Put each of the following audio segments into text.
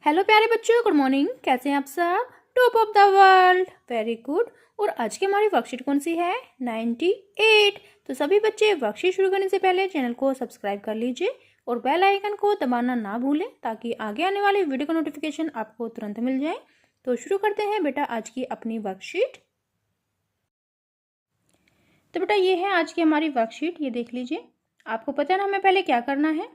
Hello प्यारे बच्चों, good morning. कैसे हैं आप सब? Top of the world, very good. और आज की हमारी वर्कशीट कौन सी है? 98। तो सभी बच्चे वर्कशीट शुरू करने से पहले चैनल को सब्सक्राइब कर लीजिए और बेल आइकन को दबाना ना भूलें ताकि आगे आने वाली वीडियो का नोटिफिकेशन आपको तुरंत मिल जाए। तो शुरू करते हैं बेटा आज की अपनी वर्कशीट। तो बेटा ये है आज की हमारी वर्कशीट, ये देख लीजिए। आपको पता है ना हमें पहले क्या करना है।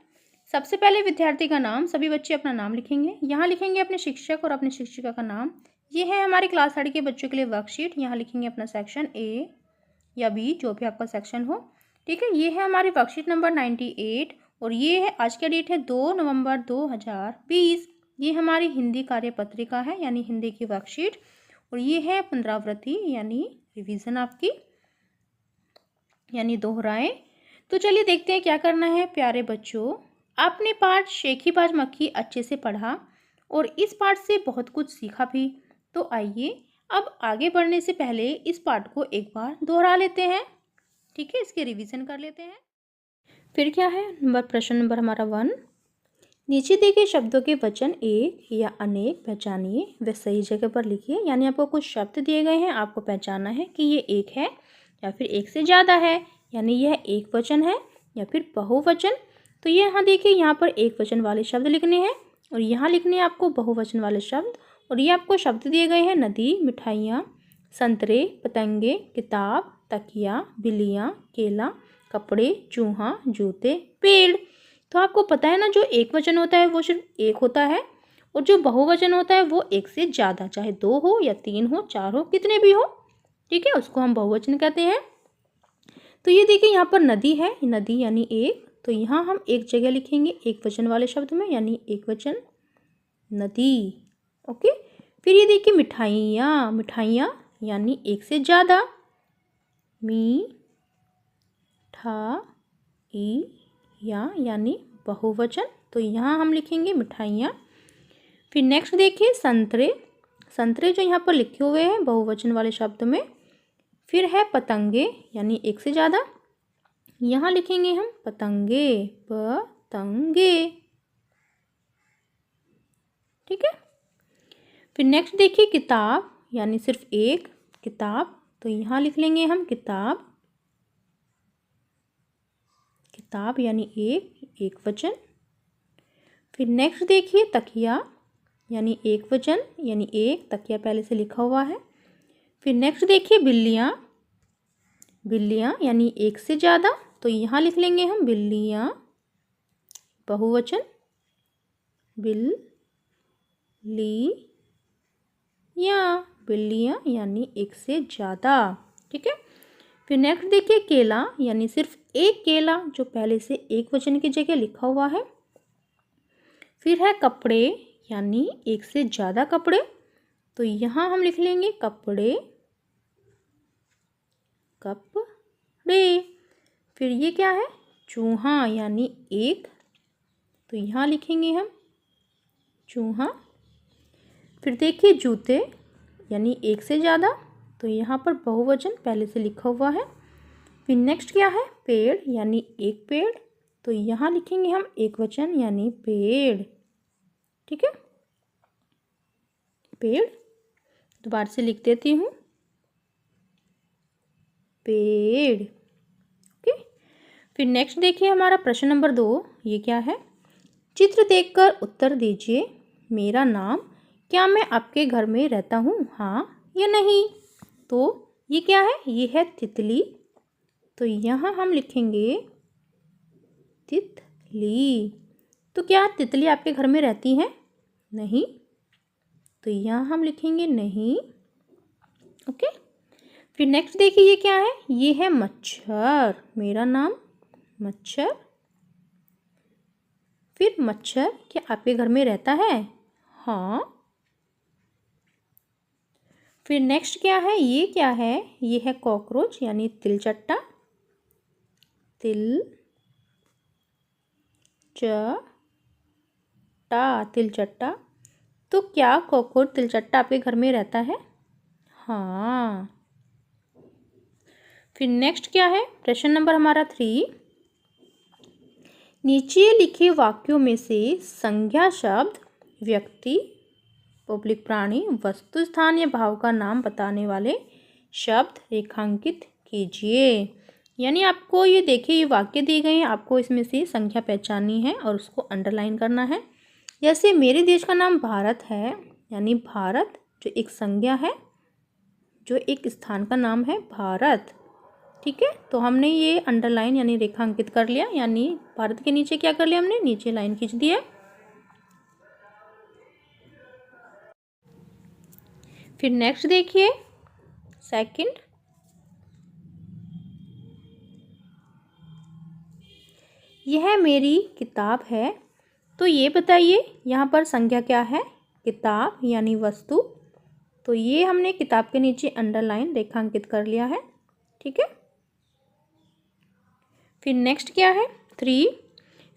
सबसे पहले विद्यार्थी का नाम, सभी बच्चे अपना नाम लिखेंगे। यहाँ लिखेंगे अपने शिक्षक और अपने शिक्षिका का नाम। ये है हमारी क्लास 3 के बच्चों के लिए वर्कशीट। यहाँ लिखेंगे अपना सेक्शन ए या बी, जो भी आपका सेक्शन हो। ठीक है, ये है हमारी वर्कशीट नंबर 98 और ये है आज का डेट है 2 नवंबर 2020। ये हमारी हिंदी कार्यपत्रिका है यानी हिंदी की वर्कशीट और ये है पुनरावृत्ति यानी रिविज़न आपकी, यानी दोहराएं। तो चलिए देखते हैं क्या करना है प्यारे बच्चों। आपने पाठ शेखीबाज मक्खी अच्छे से पढ़ा और इस पाठ से बहुत कुछ सीखा भी। तो आइए अब आगे बढ़ने से पहले इस पाठ को एक बार दोहरा लेते हैं। ठीक है, इसके रिवीजन कर लेते हैं। फिर क्या है प्रश्न नंबर हमारा 1। नीचे दिए गए शब्दों के वचन एक या अनेक पहचानिए व सही जगह पर लिखिए। यानी आपको कुछ शब्द दिए गए हैं, आपको पहचानना है कि ये एक है या फिर एक से ज़्यादा है, यानी यह एक वचन है या फिर बहुवचन। तो ये यहाँ देखिए, यहाँ पर एक वचन वाले शब्द लिखने हैं और यहाँ लिखने हैं आपको बहुवचन वाले शब्द। और ये आपको शब्द दिए गए हैं नदी, मिठाइयाँ, संतरे, पतंगे, किताब, तकिया, बिल्लियाँ, केला, कपड़े, चूहा, जूते, पेड़। तो आपको पता है ना, जो एक वचन होता है वो सिर्फ एक होता है और जो बहुवचन होता है वो एक से ज़्यादा, चाहे 2 हो या 3 हो, 4 हो, कितने भी हो। ठीक है, उसको हम बहुवचन कहते हैं। तो ये देखिए यहाँ पर नदी है, नदी यानी एक। तो यहाँ हम एक जगह लिखेंगे एक वचन वाले शब्द में, यानी एक वचन नदी। ओके, फिर ये देखिए मिठाइयाँ, मिठाइयाँ यानी एक से ज़्यादा, मी ठा ई या यानी बहुवचन। तो यहाँ हम लिखेंगे मिठाइयाँ। फिर नेक्स्ट देखिए संतरे, संतरे जो यहाँ पर लिखे हुए हैं बहुवचन वाले शब्द में। फिर है पतंगे यानी एक से ज़्यादा, यहाँ लिखेंगे हम पतंगे, पतंगे। ठीक है, फिर नेक्स्ट देखिए किताब यानी सिर्फ एक, किताब। तो यहाँ लिख लेंगे हम किताब, किताब यानी एक वचन। फिर नेक्स्ट देखिए तकिया यानी एक वचन, यानी एक, तकिया पहले से लिखा हुआ है। फिर नेक्स्ट देखिए बिल्लियाँ, बिल्लियाँ यानी एक से ज़्यादा। तो यहाँ लिख लेंगे हम बिल्लियाँ, बहुवचन, बिल्लियाँ, बिल्लियाँ यानी एक से ज़्यादा। ठीक है, फिर नेक्स्ट देखिए केला यानी सिर्फ एक केला, जो पहले से एक वचन की जगह लिखा हुआ है। फिर है कपड़े यानी एक से ज़्यादा कपड़े। तो यहाँ हम लिख लेंगे कपड़े, कपड़े। फिर ये क्या है चूहा यानी एक। तो यहाँ लिखेंगे हम चूहा। फिर देखिए जूते यानी एक से ज़्यादा। तो यहाँ पर बहुवचन पहले से लिखा हुआ है। फिर नेक्स्ट क्या है पेड़ यानी एक पेड़। तो यहाँ लिखेंगे हम एक वचन यानी पेड़। ठीक है, पेड़। दोबारा से लिख देती हूँ पेड़। ओके, फिर नेक्स्ट देखिए हमारा प्रश्न नंबर 2। ये क्या है? चित्र देखकर उत्तर दीजिए। मेरा नाम, क्या मैं आपके घर में रहता हूँ, हाँ या नहीं? तो ये क्या है? ये है तितली। तो यहाँ हम लिखेंगे तितली। तो क्या तितली आपके घर में रहती है? नहीं। तो यहाँ हम लिखेंगे नहीं। ओके, फिर नेक्स्ट देखिए ये क्या है? ये है मच्छर। मेरा नाम मच्छर। फिर मच्छर क्या आपके घर में रहता है? हाँ। फिर नेक्स्ट क्या है? ये क्या है? ये है कॉकरोच यानी तिलचट्टा। तिलचट्टा। तो क्या कॉकरोच तिलचट्टा आपके घर में रहता है? हाँ। फिर नेक्स्ट क्या है? प्रश्न नंबर हमारा 3। नीचे लिखे वाक्यों में से संज्ञा शब्द व्यक्ति, पब्लिक प्राणी, वस्तु, स्थान या भाव का नाम बताने वाले शब्द रेखांकित कीजिए। यानी आपको ये देखिए ये वाक्य दिए गए हैं, आपको इसमें से संख्या पहचाननी है और उसको अंडरलाइन करना है। जैसे मेरे देश का नाम भारत है, यानी भारत जो एक संज्ञा है, जो एक स्थान का नाम है भारत। ठीक है, तो हमने ये अंडरलाइन यानी रेखांकित कर लिया, यानी भारत के नीचे क्या कर लिया हमने, नीचे लाइन खींच दी है। फिर नेक्स्ट देखिए सेकंड, यह मेरी किताब है। तो ये बताइए यहाँ पर संज्ञा क्या है, किताब यानी वस्तु। तो ये हमने किताब के नीचे अंडरलाइन रेखांकित कर लिया है। ठीक है, फिर नेक्स्ट क्या है 3,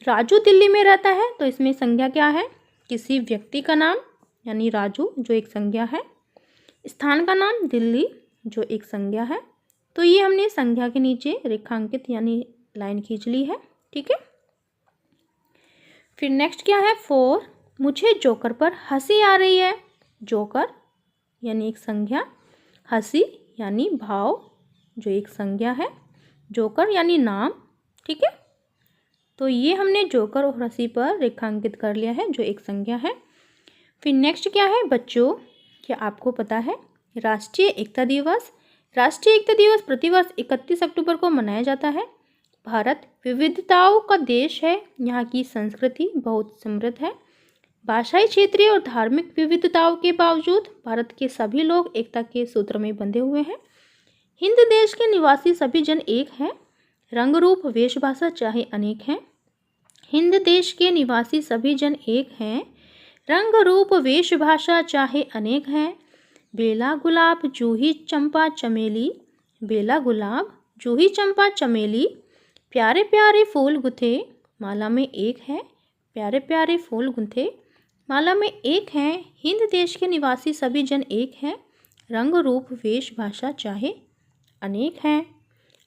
राजू दिल्ली में रहता है। तो इसमें संज्ञा क्या है, किसी व्यक्ति का नाम यानी राजू जो एक संज्ञा है, स्थान का नाम दिल्ली जो एक संज्ञा है। तो ये हमने संज्ञा के नीचे रेखांकित यानी लाइन खींच ली है। ठीक है, फिर नेक्स्ट क्या है 4, मुझे जोकर पर हंसी आ रही है। जोकर यानी एक संज्ञा, हंसी यानी भाव जो एक संज्ञा है, जोकर यानी नाम। ठीक है, तो ये हमने जोकर और हंसी पर रेखांकित कर लिया है जो एक संज्ञा है। फिर नेक्स्ट क्या है बच्चों, क्या आपको पता है राष्ट्रीय एकता दिवस? राष्ट्रीय एकता दिवस प्रतिवर्ष 31 अक्टूबर को मनाया जाता है। भारत विविधताओं का देश है, यहाँ की संस्कृति बहुत समृद्ध है। भाषाई, क्षेत्रीय और धार्मिक विविधताओं के बावजूद भारत के सभी लोग एकता के सूत्र में बंधे हुए हैं। हिंद देश के निवासी सभी जन एक हैं, रंग रूप वेशभाषा चाहे अनेक हैं। हिंद देश के निवासी सभी जन एक हैं, रंग रूप वेशभाषा चाहे अनेक हैं। बेला गुलाब जूही चंपा चमेली, बेला गुलाब जूही चंपा चमेली, प्यारे प्यारे फूल गुथे माला में एक है। प्यारे प्यारे फूल गुथे माला में एक हैं। हिंद देश के निवासी सभी जन एक हैं, रंग रूप वेशभाषा चाहे अनेक हैं।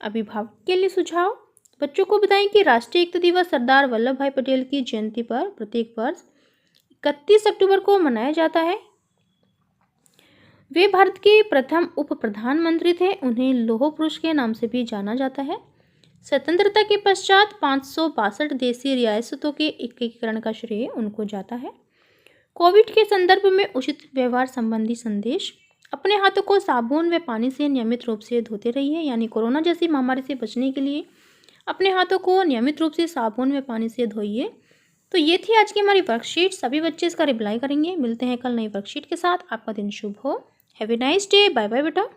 अभिभावक के लिए सुझाव, बच्चों को बताएं कि राष्ट्रीय एकता दिवस सरदार वल्लभ भाई पटेल की जयंती पर प्रत्येक वर्ष 31 अक्टूबर को मनाया जाता है। वे भारत के प्रथम उप प्रधानमंत्री थे, उन्हें लौह पुरुष के नाम से भी जाना जाता है। स्वतंत्रता के पश्चात 562 देशी रियासतों के एकीकरण का श्रेय उनको जाता है। कोविड के संदर्भ में उचित व्यवहार संबंधी संदेश, अपने हाथों को साबुन व पानी से नियमित रूप से धोते रहिए, यानी कोरोना जैसी महामारी से बचने के लिए अपने हाथों को नियमित रूप से साबुन व पानी से धोइए। तो ये थी आज की हमारी वर्कशीट, सभी बच्चे इसका रिप्लाई करेंगे। मिलते हैं कल नई वर्कशीट के साथ, आपका दिन शुभ हो। Have a nice day, bye bye बेटा।